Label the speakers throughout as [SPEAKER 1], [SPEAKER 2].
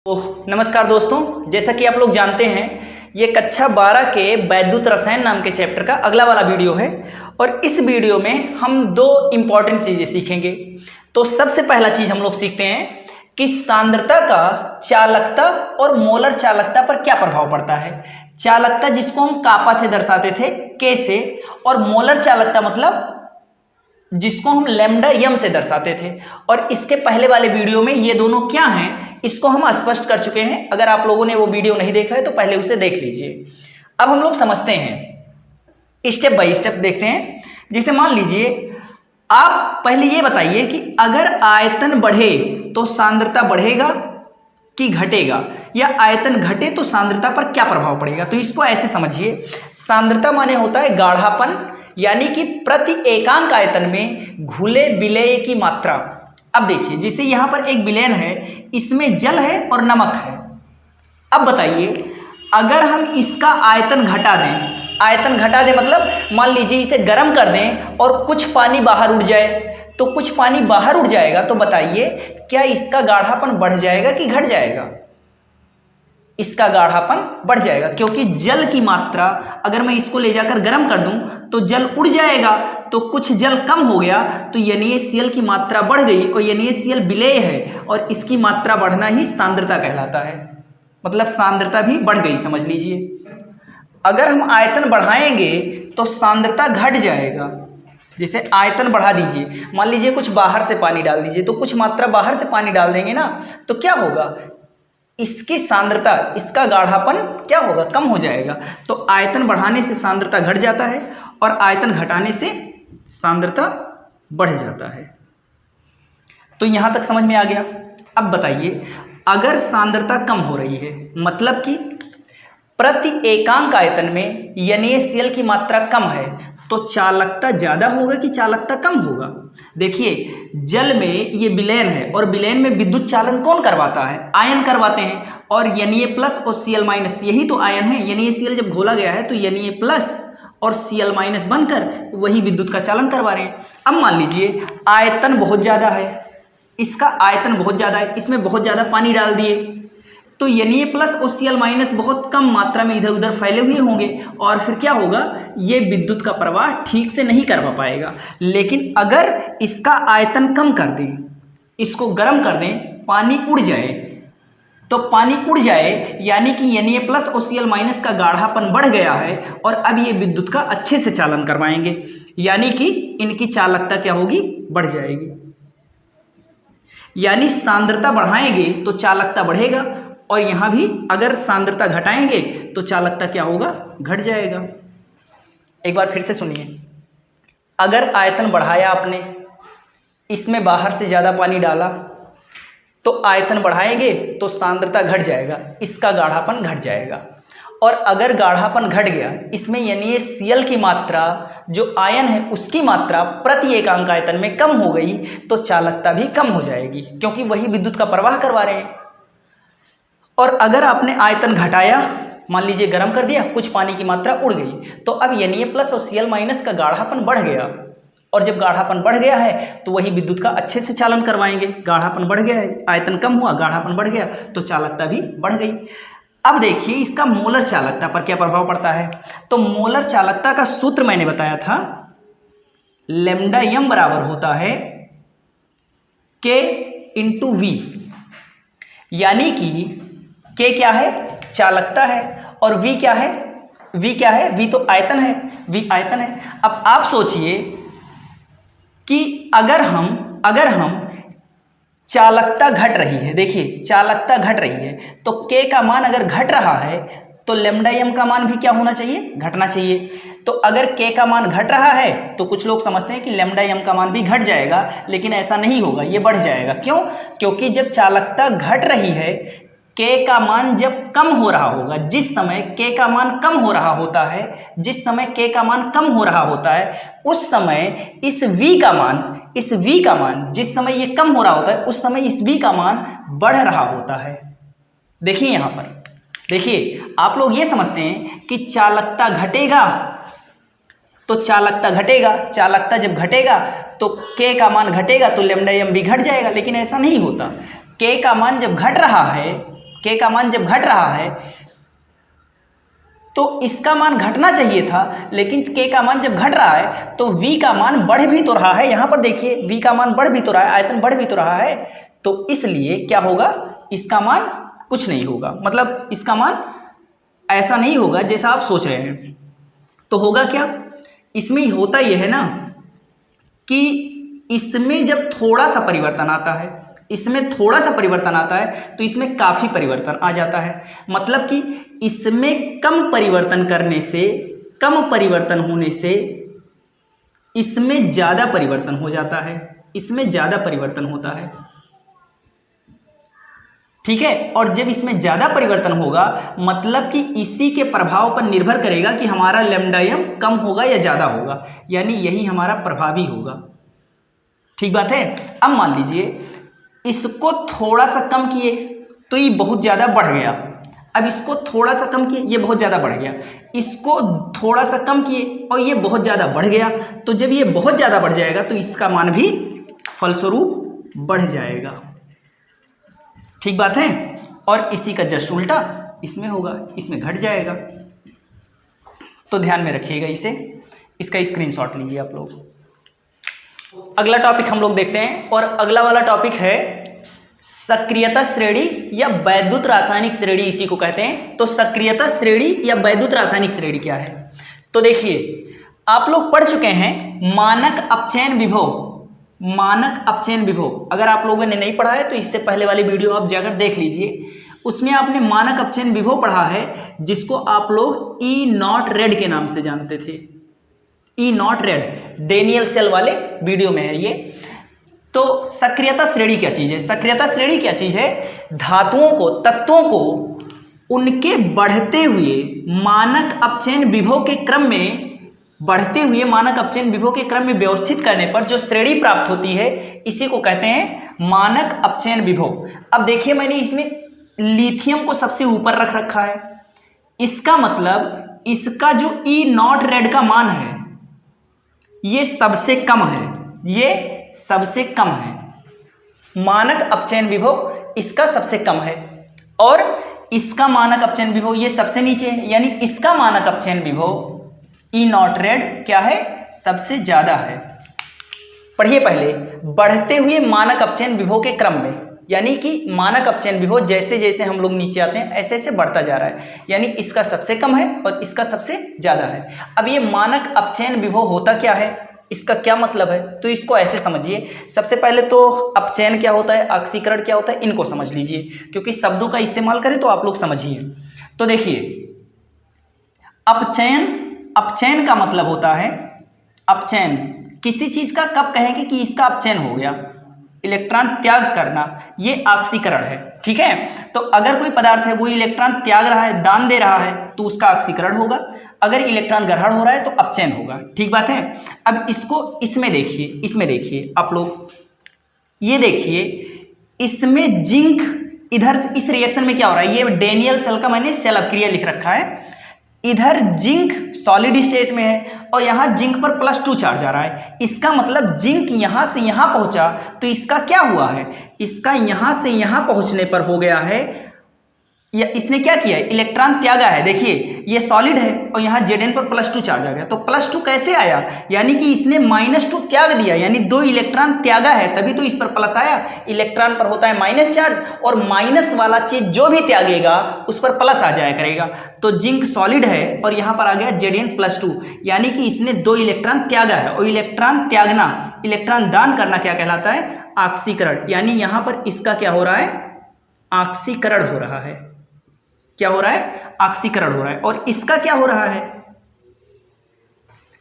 [SPEAKER 1] नमस्कार दोस्तों, जैसा कि आप लोग जानते हैं ये कक्षा 12 के वैद्युत रसायन नाम के चैप्टर का अगला वाला वीडियो है और इस वीडियो में हम दो इम्पॉर्टेंट चीज़ें सीखेंगे। तो सबसे पहला चीज़ हम लोग सीखते हैं कि सांद्रता का चालकता और मोलर चालकता पर क्या प्रभाव पड़ता है। चालकता जिसको हम कापा से दर्शाते थे के से, और मोलर चालकता मतलब जिसको हम लैम्डा यम से दर्शाते थे। और इसके पहले वाले वीडियो में ये दोनों क्या हैं इसको हम स्पष्ट कर चुके हैं। अगर आप लोगों ने वो वीडियो नहीं देखा है तो पहले उसे देख लीजिए। अब हम लोग समझते हैं, स्टेप बाय स्टेप देखते हैं। जैसे मान लीजिए आप पहले ये बताइए कि अगर आयतन बढ़े तो सांद्रता बढ़ेगा कि घटेगा, या आयतन घटे तो सांद्रता पर क्या प्रभाव पड़ेगा। तो इसको ऐसे समझिए, सांद्रता माने होता है गाढ़ापन, यानी कि प्रति एकांक आयतन में घुले विलेय की मात्रा। अब देखिए जैसे यहाँ पर एक विलयन है, इसमें जल है और नमक है। अब बताइए अगर हम इसका आयतन घटा दें, आयतन घटा दें मतलब मान लीजिए इसे गर्म कर दें और कुछ पानी बाहर उड़ जाए, तो कुछ पानी बाहर उड़ जाएगा, तो बताइए क्या इसका गाढ़ापन बढ़ जाएगा कि घट जाएगा। इसका गाढ़ापन बढ़ जाएगा, क्योंकि जल की मात्रा अगर मैं इसको ले जाकर गर्म कर दूं तो जल उड़ जाएगा, तो कुछ जल कम हो गया तो NaCl की मात्रा बढ़ गई, और NaCl विलेय है और इसकी मात्रा बढ़ना ही सांद्रता कहलाता है। मतलब सांद्रता भी बढ़ गई, समझ लीजिए। अगर हम आयतन बढ़ाएंगे तो सांद्रता घट जाएगा। जैसे आयतन बढ़ा दीजिए, मान लीजिए कुछ बाहर से पानी डाल दीजिए, तो कुछ मात्रा बाहर से पानी डाल देंगे ना, तो क्या होगा, इसकी सांद्रता, इसका गाढ़ापन क्या होगा, कम हो जाएगा। तो आयतन बढ़ाने से सांद्रता घट जाता है और आयतन घटाने से सांद्रता बढ़ जाता है। तो यहां तक समझ में आ गया। अब बताइए अगर सांद्रता कम हो रही है, मतलब कि प्रति एकांक आयतन में NaCl की मात्रा कम है, तो चालकता ज्यादा होगा कि चालकता कम होगा। देखिए जल में ये विलयन है और विलयन में विद्युत चालन कौन करवाता है, आयन करवाते हैं। और Na+ और Cl- यही तो आयन है। NaCl जब घोला गया है तो Na+ और Cl- बनकर वही विद्युत का चालन करवा रहे हैं। अब मान लीजिए आयतन बहुत ज्यादा है, इसका आयतन बहुत ज्यादा है, इसमें बहुत ज्यादा पानी डाल दिए, तो Na+ और Cl- बहुत कम मात्रा में इधर उधर फैले हुए होंगे, और फिर क्या होगा, ये विद्युत का प्रवाह ठीक से नहीं करवा पाएगा। लेकिन अगर इसका आयतन कम कर दें, इसको गर्म कर दें, पानी उड़ जाए, तो पानी उड़ जाए यानी कि Na+ और Cl- का गाढ़ापन बढ़ गया है, और अब ये विद्युत का अच्छे से चालन करवाएंगे, यानी कि इनकी चालकता क्या होगी, बढ़ जाएगी। यानी सांद्रता बढ़ाएंगे तो चालकता बढ़ेगा, और यहां भी अगर सांद्रता घटाएंगे तो चालकता क्या होगा, घट जाएगा। एक बार फिर से सुनिए, अगर आयतन बढ़ाया आपने, इसमें बाहर से ज्यादा पानी डाला, तो आयतन बढ़ाएंगे तो सांद्रता घट जाएगा, इसका गाढ़ापन घट जाएगा। और अगर गाढ़ापन घट गया, इसमें NaCl की मात्रा, जो आयन है उसकी मात्रा प्रति एकांक आयतन में कम हो गई, तो चालकता भी कम हो जाएगी, क्योंकि वही विद्युत का प्रवाह करवा रहे हैं। और अगर आपने आयतन घटाया, मान लीजिए गर्म कर दिया, कुछ पानी की मात्रा उड़ गई, तो अब Na+ और Cl- का गाढ़ापन बढ़ गया, और जब गाढ़ापन बढ़ गया है तो वही विद्युत का अच्छे से चालन करवाएंगे। गाढ़ापन बढ़ गया है, आयतन कम हुआ, गाढ़ापन बढ़ गया, तो चालकता भी बढ़ गई। अब देखिए इसका मोलर चालकता पर क्या प्रभाव पड़ता है। तो मोलर चालकता का सूत्र मैंने बताया था, λm बराबर होता है K/V, यानी कि K क्या है, चालकता है, और V क्या है, V क्या है, V तो आयतन है, V आयतन है। अब आप सोचिए कि अगर हम चालकता घट रही है, देखिए चालकता घट रही है, तो K का मान अगर घट रहा है तो λm का मान भी क्या होना चाहिए, घटना चाहिए। तो अगर K का मान घट रहा है तो कुछ लोग समझते हैं कि λm का मान भी घट जाएगा, लेकिन ऐसा नहीं होगा, ये बढ़ जाएगा। क्यों, क्योंकि जब चालकता घट रही है, K का मान जब कम हो रहा होगा, जिस समय K का मान कम हो रहा होता है, जिस समय K का मान कम हो रहा होता है, उस समय इस V का मान जिस समय ये कम हो रहा होता है, उस समय इस V का मान बढ़ रहा होता है। देखिए यहां पर, देखिए आप लोग ये समझते हैं कि चालकता घटेगा तो चालकता घटेगा, चालकता जब घटेगा तो K का मान घटेगा तो λm भी घट जाएगा, लेकिन ऐसा नहीं होता। K का मान जब घट रहा है K का मान जब घट रहा है तो इसका मान घटना चाहिए था, लेकिन K का मान जब घट रहा है तो V का मान बढ़ भी तो रहा है। यहां पर देखिए V का मान बढ़ भी तो रहा है, आयतन बढ़ भी तो रहा है, तो इसलिए क्या होगा, इसका मान कुछ नहीं होगा, मतलब इसका मान ऐसा नहीं होगा जैसा आप सोच रहे हैं। तो होगा क्या, इसमें होता यह है ना कि इसमें जब थोड़ा सा परिवर्तन आता है, इसमें थोड़ा सा परिवर्तन आता है तो इसमें काफ़ी परिवर्तन आ जाता है। मतलब कि इसमें कम परिवर्तन करने से, कम परिवर्तन होने से इसमें ज़्यादा परिवर्तन हो जाता है, इसमें ज़्यादा परिवर्तन होता है, ठीक है। और जब इसमें ज़्यादा परिवर्तन होगा मतलब कि इसी के प्रभाव पर निर्भर करेगा कि हमारा लैम्डा m कम होगा या ज़्यादा होगा, यानी यही हमारा प्रभावी होगा, ठीक बात है। अब मान लीजिए इसको थोड़ा सा कम किए तो ये बहुत ज़्यादा बढ़ गया, अब इसको थोड़ा सा कम किए ये बहुत ज़्यादा बढ़ गया, इसको थोड़ा सा कम किए और ये बहुत ज़्यादा बढ़ गया, तो जब ये बहुत ज़्यादा बढ़ जाएगा तो इसका मान भी फलस्वरूप बढ़ जाएगा, ठीक बात है। और इसी का जस्ट उल्टा इसमें होगा, इसमें घट जाएगा। तो ध्यान में रखिएगा इसे, इसका स्क्रीनशॉट लीजिए आप लोग। अगला टॉपिक हम लोग देखते हैं, और अगला वाला टॉपिक है सक्रियता श्रेणी या वैद्युत रासायनिक श्रेणी, इसी को कहते हैं। तो सक्रियता श्रेणी या वैद्युत रासायनिक श्रेणी क्या है, तो देखिए आप लोग पढ़ चुके हैं मानक अपचयन विभव, मानक अपचयन विभव। अगर आप लोगों ने नहीं पढ़ा है तो इससे पहले वाली वीडियो आप जाकर देख लीजिए, उसमें आपने मानक अपचयन विभव पढ़ा है, जिसको आप लोग ई नॉट रेड के नाम से जानते थे। ई नॉट रेड डेनियल सेल वाले वीडियो में है ये। तो सक्रियता श्रेणी क्या चीज़ है, सक्रियता श्रेणी क्या चीज़ है, धातुओं को, तत्वों को उनके बढ़ते हुए मानक अपचयन विभव के क्रम में, बढ़ते हुए मानक अपचयन विभव के क्रम में व्यवस्थित करने पर जो श्रेणी प्राप्त होती है, इसी को कहते हैं मानक अपचयन विभव। अब देखिए मैंने इसमें लिथियम को सबसे ऊपर रख रखा है, इसका मतलब इसका जो ई नॉट रेड का मान है ये सबसे कम है, ये सबसे कम है। मानक अपचयन विभव इसका सबसे कम है और इसका मानक अपचयन विभव ये सबसे नीचे है, यानी इसका मानक अपचयन विभव ई नॉट रेड क्या है, सबसे ज्यादा है। पढ़िए पहले, बढ़ते हुए मानक अपचयन विभव के क्रम में, यानी कि मानक अपचयन विभव जैसे जैसे हम लोग नीचे आते हैं ऐसे ऐसे बढ़ता जा रहा है, यानी इसका सबसे कम है और इसका सबसे ज्यादा है। अब ये मानक अपचयन विभव होता क्या है, इसका क्या मतलब है, तो इसको ऐसे समझिए। सबसे पहले तो अपचयन क्या होता है, ऑक्सीकरण क्या होता है, इनको समझ लीजिए, क्योंकि शब्दों का इस्तेमाल करें तो आप लोग समझिए। तो देखिए अपचयन, अपचयन का मतलब होता है, अपचयन किसी चीज का कब कहेंगे कि इसका अपचयन हो गया, इलेक्ट्रॉन त्याग करना, ये ऑक्सीकरण है, ठीक है। तो अगर कोई पदार्थ है वो इलेक्ट्रॉन त्याग रहा है, दान दे रहा है, तो उसका ऑक्सीकरण होगा। अगर इलेक्ट्रॉन ग्रहण हो रहा है तो अपचयन होगा, ठीक बात है। अब इसको इसमें देखिए, इसमें देखिए आप लोग, ये देखिए इसमें जिंक, इधर इस रिएक्शन में क्या हो रहा है, ये डेनियल सेल का मैंने सेल अपक्रिया लिख रखा है, इधर जिंक सॉलिड स्टेट में है और यहाँ जिंक पर +2 चार्ज आ रहा है। इसका मतलब जिंक यहाँ से यहाँ पहुँचा तो इसका क्या हुआ है, इसका यहाँ से यहाँ पहुँचने पर हो गया है, या इसने क्या किया है, इलेक्ट्रॉन त्यागा है। देखिए ये सॉलिड है और यहाँ Zn पर +2 चार्ज आ गया, तो +2 कैसे आया, यानी कि इसने -2 त्याग दिया, यानी 2 इलेक्ट्रॉन त्यागा है तभी तो इस पर प्लस आया। इलेक्ट्रॉन पर होता है माइनस चार्ज और माइनस वाला चीज जो भी त्यागेगा उस पर प्लस आ जाया करेगा। तो जिंक सॉलिड है और यहाँ पर आ गया Zn +2, यानी कि इसने 2 इलेक्ट्रॉन त्यागा है। और इलेक्ट्रॉन त्यागना, इलेक्ट्रॉन दान करना क्या कहलाता है, ऑक्सीकरण। यानी यहाँ पर इसका क्या हो रहा है, ऑक्सीकरण हो रहा है। क्या हो रहा है, ऑक्सीकरण हो रहा है। और इसका क्या हो रहा है,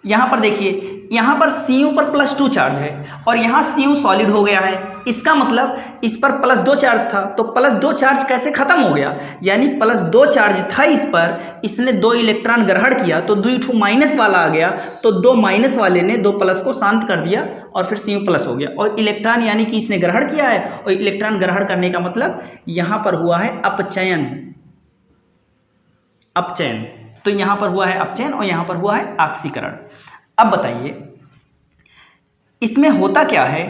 [SPEAKER 1] यहां पर देखिए, यहां पर Cu पर +2 चार्ज है और यहां Cu सॉलिड हो गया है। इसका मतलब इस पर +2 चार्ज था, तो +2 चार्ज कैसे खत्म हो गया, यानी +2 चार्ज था इस पर, इसने 2 इलेक्ट्रॉन ग्रहण किया तो 2 माइनस वाला आ गया, तो 2 माइनस वाले ने 2 प्लस को शांत कर दिया और फिर Cu प्लस हो गया। और इलेक्ट्रॉन यानी कि इसने ग्रहण किया है, और इलेक्ट्रॉन ग्रहण करने का मतलब यहां पर हुआ है अपचयन, अपचयन। तो यहां पर हुआ है अपचयन और यहां पर हुआ है ऑक्सीकरण। अब बताइए इसमें होता क्या है,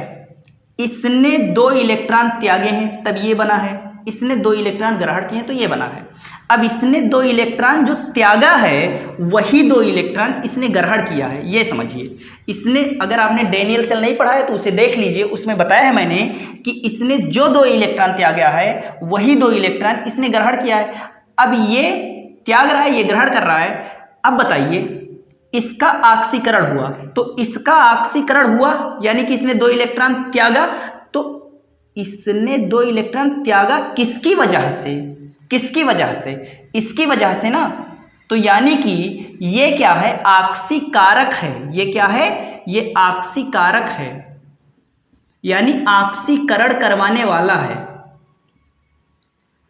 [SPEAKER 1] इसने 2 इलेक्ट्रॉन त्यागे हैं तब ये बना है, इसने 2 इलेक्ट्रॉन ग्रहण किए तो ये बना है। अब इसने 2 इलेक्ट्रॉन जो त्यागा है वही 2 इलेक्ट्रॉन इसने ग्रहण किया है, ये समझिए। इसने, अगर आपने डैनियल सेल नहीं पढ़ा है तो उसे देख लीजिए, उसमें बताया है मैंने कि इसने जो 2 इलेक्ट्रॉन त्यागा है वही 2 इलेक्ट्रॉन इसने ग्रहण किया है। अब ये त्याग रहा है, ये ग्रहण कर रहा है। अब बताइए, इसका ऑक्सीकरण हुआ तो इसका ऑक्सीकरण हुआ, यानी कि इसने 2 इलेक्ट्रॉन त्यागा, तो इसने 2 इलेक्ट्रॉन त्यागा किसकी वजह से? किसकी वजह से? इसकी वजह से ना। तो यानी कि ये क्या है? ऑक्सीकारक है। ये क्या है? ये ऑक्सीकारक है, यानी ऑक्सीकरण करवाने वाला है।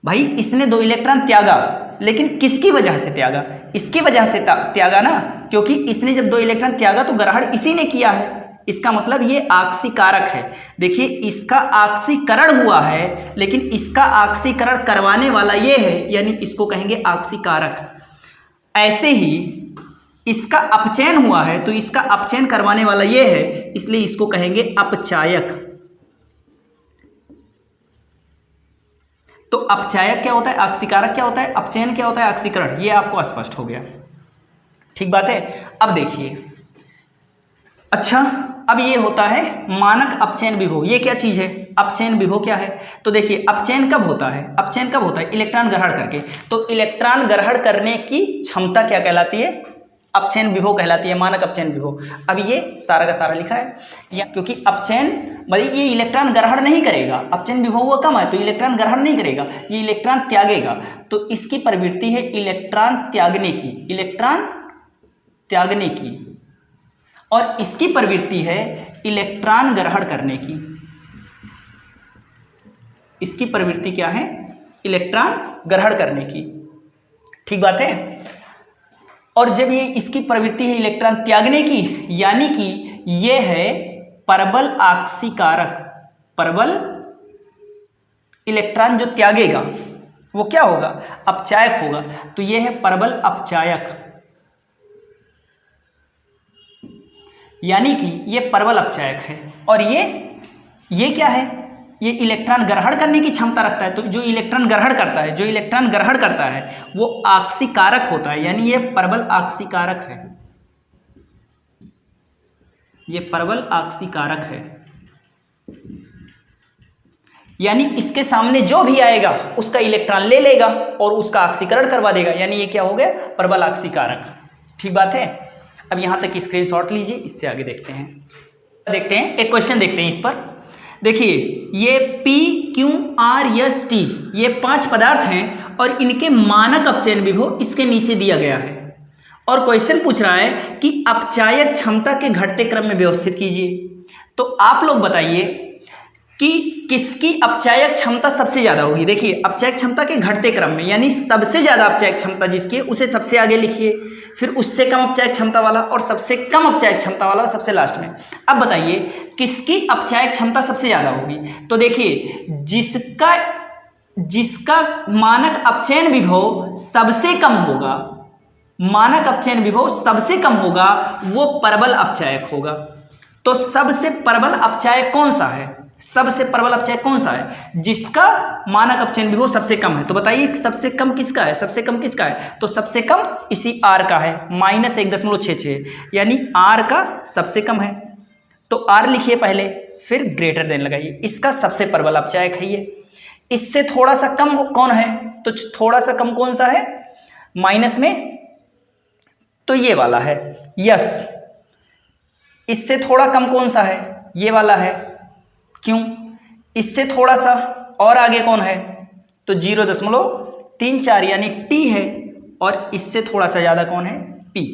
[SPEAKER 1] भाई इसने 2 इलेक्ट्रॉन त्यागा, लेकिन किसकी वजह से त्यागा? इसकी वजह से त्यागा ना, क्योंकि इसने जब 2 इलेक्ट्रॉन त्यागा तो ग्रहण इसी ने किया है। इसका मतलब ये ऑक्सीकारक है। देखिए, इसका ऑक्सीकरण हुआ है, लेकिन इसका ऑक्सीकरण करवाने वाला ये है, यानी इसको कहेंगे ऑक्सीकारक। ऐसे ही इसका अपचयन हुआ है तो इसका अपचयन करवाने वाला ये है, इसलिए इसको कहेंगे अपचायक। तो अपचायक क्या होता है? ऑक्सीकारक क्या होता है? अपचयन क्या होता है? ऑक्सीकरण। ये आपको स्पष्ट हो गया, ठीक बात है। अब देखिए, अच्छा, अब ये होता है मानक अपचयन विभव। ये क्या चीज है? अपचयन विभव क्या है? तो देखिए, अपचयन कब होता है? अपचयन कब होता है? इलेक्ट्रॉन ग्रहण करके। तो इलेक्ट्रॉन ग्रहण करने की क्षमता क्या कहलाती है? अपचयन विभव कहलाती है, मानक अपचयन विभव। अब ये सारा का सारा लिखा है, या क्योंकि अपचयन भाई ये इलेक्ट्रॉन ग्रहण नहीं करेगा, अपचयन विभव वो कम है तो इलेक्ट्रॉन ग्रहण नहीं करेगा, ये इलेक्ट्रॉन त्यागेगा। तो इसकी प्रवृत्ति है इलेक्ट्रॉन त्यागने की, इलेक्ट्रॉन त्यागने की, और इसकी प्रवृत्ति है इलेक्ट्रॉन ग्रहण करने की। इसकी प्रवृत्ति क्या है? इलेक्ट्रॉन ग्रहण करने की, ठीक बात है। और जब ये इसकी प्रवृत्ति है इलेक्ट्रॉन त्यागने की, यानी कि ये है परबल ऑक्सीकारक। परबल, इलेक्ट्रॉन जो त्यागेगा वो क्या होगा? अपचायक होगा। तो ये है परबल अपचायक, यानी कि ये परबल अपचायक है। और ये क्या है? ये इलेक्ट्रॉन ग्रहण करने की क्षमता रखता है। तो जो इलेक्ट्रॉन ग्रहण करता है, जो इलेक्ट्रॉन ग्रहण करता है वो ऑक्सीकारक होता है, यानी ये परबल ऑक्सीकारक है। ये परबल ऑक्सीकारक है, यानी इसके सामने जो भी आएगा उसका इलेक्ट्रॉन ले लेगा और उसका ऑक्सीकरण करवा देगा, यानी ये क्या हो गया? परबल ऑक्सीकारक, ठीक बात है। अब यहां तक स्क्रीनशॉट लीजिए, इससे आगे देखते हैं एक क्वेश्चन देखते हैं इस पर। देखिए, ये P, Q, R, S, T ये 5 पदार्थ हैं और इनके मानक अपचयन विभव इसके नीचे दिया गया है। और क्वेश्चन पूछ रहा है कि अपचायक क्षमता के घटते क्रम में व्यवस्थित कीजिए। तो आप लोग बताइए कि किसकी अपचायक क्षमता सबसे ज्यादा होगी। देखिए, अपचायक क्षमता के घटते क्रम में, यानी सबसे ज्यादा अपचायक क्षमता जिसकी है उसे सबसे आगे लिखिए, फिर उससे कम अपचायक क्षमता वाला, और सबसे कम अपचायक क्षमता वाला सबसे लास्ट में। अब बताइए किसकी अपचायक क्षमता सबसे ज्यादा होगी। तो देखिए, जिसका मानक अपचयन विभव सबसे कम होगा, मानक अपचयन विभव सबसे कम होगा, वो परबल अपचायक होगा। तो सबसे प्रबल अपचायक कौन सा है? सबसे प्रबल अपचायक कौन सा है? जिसका मानक अपचयन विभव सबसे कम है। तो बताइए सबसे कम किसका है? सबसे कम किसका है? तो सबसे कम इसी R का है, -1.66, यानी R का सबसे कम है। तो R लिखिए पहले, फिर ग्रेटर देन लगाइए। इसका सबसे प्रबल अपचायक है ये। इससे थोड़ा सा कम कौन है? तो थोड़ा सा कम कौन सा है माइनस में? तो ये वाला है, यस। इससे थोड़ा कम कौन सा है? ये वाला है। क्यों? इससे थोड़ा सा और आगे कौन है? तो 0.34 यानी T है, और इससे थोड़ा सा ज्यादा कौन है? P।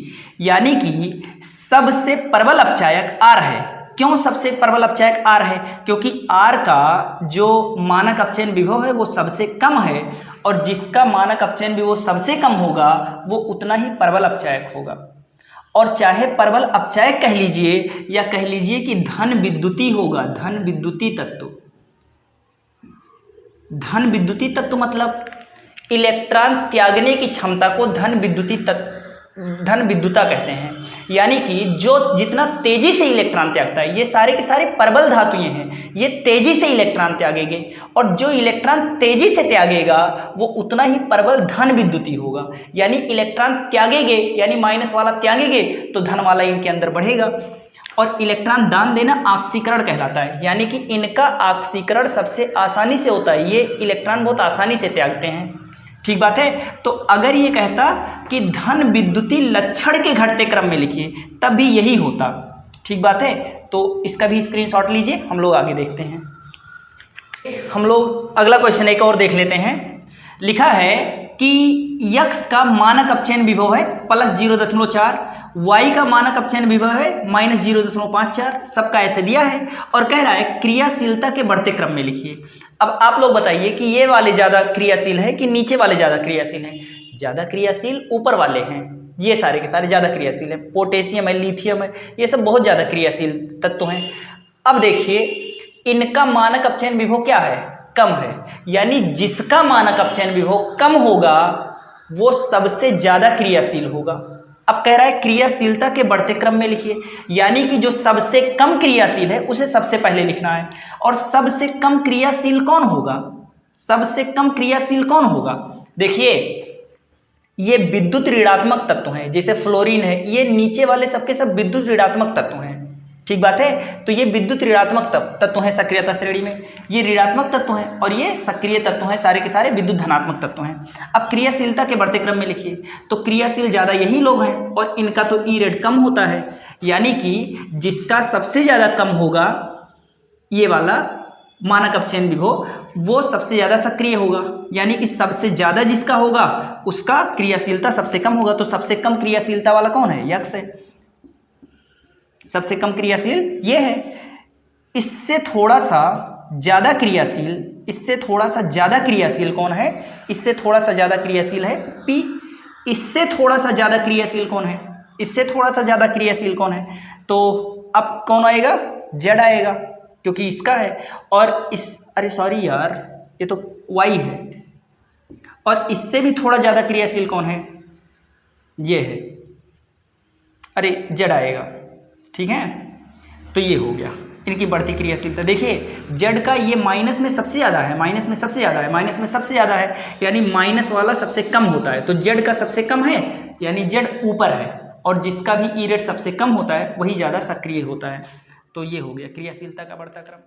[SPEAKER 1] यानी कि सबसे प्रबल अपचायक R है। क्यों सबसे प्रबल अपचायक R है? क्योंकि R का जो मानक अपचयन विभव है वो सबसे कम है, और जिसका मानक अपचयन विभव सबसे कम होगा वो उतना ही प्रबल अपचायक होगा। और चाहे प्रबल अपचायक कह लीजिए या कह लीजिए कि धन विद्युती होगा, धन विद्युती तत्व। धन विद्युती तत्व मतलब इलेक्ट्रॉन त्यागने की क्षमता को धन विद्युती तत्व, धन विद्युता कहते हैं। यानी कि जो जितना तेजी से इलेक्ट्रॉन त्यागता है, ये सारे के सारे प्रबल धातुएं हैं, ये तेजी से इलेक्ट्रॉन त्यागेंगे, और जो इलेक्ट्रॉन तेजी से त्यागेगा वो उतना ही प्रबल धन विद्युती होगा। यानी इलेक्ट्रॉन त्यागेंगे, यानी माइनस वाला त्यागेंगे तो धन वाला इनके अंदर बढ़ेगा। और इलेक्ट्रॉन दान देना ऑक्सीकरण कहलाता है, यानी कि इनका ऑक्सीकरण सबसे आसानी से होता है, ये इलेक्ट्रॉन बहुत आसानी से त्यागते हैं। ठीक बात है। तो अगर ये कहता कि धन विद्युती लक्षण के घटते क्रम में लिखिए, तब भी यही होता। ठीक बात है। तो इसका भी स्क्रीनशॉट लीजिए, हम लोग आगे देखते हैं। हम लोग अगला क्वेश्चन एक और देख लेते हैं। लिखा है कि यक्स का मानक अपचयन विभव है +0.4, वाई का मानक अपचयन विभव है -0.54, सबका ऐसे दिया है और कह रहा है क्रियाशीलता के बढ़ते क्रम में लिखिए। अब आप लोग बताइए कि ये वाले ज़्यादा क्रियाशील है कि नीचे वाले ज़्यादा क्रियाशील हैं? ज़्यादा क्रियाशील ऊपर वाले हैं, ये सारे के सारे ज़्यादा क्रियाशील हैं। पोटेशियम है, लिथियम है, ये सब बहुत ज़्यादा क्रियाशील तत्व हैं। अब देखिए इनका मानक अपचयन विभव क्या है? कम है। यानी जिसका मानक अपचयन विभव कम होगा वो सबसे ज़्यादा क्रियाशील होगा। अब कह रहा है क्रियाशीलता के बढ़ते क्रम में लिखिए, यानी कि जो सबसे कम क्रियाशील है उसे सबसे पहले लिखना है। और सबसे कम क्रियाशील कौन होगा? सबसे कम क्रियाशील कौन होगा? देखिए ये विद्युत ऋणात्मक तत्व हैं, जैसे फ्लोरीन है, ये नीचे वाले सबके सब विद्युत ऋणात्मक तत्व हैं। ठीक बात है। तो ये विद्युत ऋणात्मक तत्व हैं सक्रियता श्रेणी में, ये ऋणात्मक तत्व हैं और ये सक्रिय तत्व हैं, सारे के सारे विद्युत धनात्मक तत्व हैं। अब क्रियाशीलता के बढ़ते क्रम में लिखिए, तो क्रियाशील ज़्यादा यही लोग हैं और इनका तो ई रेट कम होता है, यानी कि जिसका सबसे ज़्यादा कम होगा ये वाला मानक अपचयन विभव, वो सबसे ज़्यादा सक्रिय होगा। यानी कि सबसे ज़्यादा जिसका होगा उसका क्रियाशीलता सबसे कम होगा। तो सबसे कम क्रियाशीलता वाला कौन है? यक्स है। सबसे कम क्रियाशील ये है। इससे थोड़ा सा ज़्यादा क्रियाशील, इससे थोड़ा सा ज़्यादा क्रियाशील कौन है? इससे थोड़ा सा ज़्यादा क्रियाशील है पी। इससे थोड़ा सा ज़्यादा क्रियाशील कौन है? इससे थोड़ा सा ज़्यादा क्रियाशील कौन है? तो अब कौन आएगा? जेड आएगा, क्योंकि इसका है। और इस, अरे सॉरी यार, ये तो वाई है। और इससे भी थोड़ा ज़्यादा क्रियाशील कौन है? ये है, अरे जेड आएगा। ठीक है। तो ये हो गया इनकी बढ़ती क्रियाशीलता। देखिए जेड का ये माइनस में सबसे ज़्यादा है, माइनस में सबसे ज़्यादा है, माइनस में सबसे ज़्यादा है, यानी माइनस वाला सबसे कम होता है। तो जेड का सबसे कम है, यानी जेड ऊपर है, और जिसका भी ई रेट सबसे कम होता है वही ज़्यादा सक्रिय होता है। तो ये हो गया क्रियाशीलता का बढ़ता क्रम।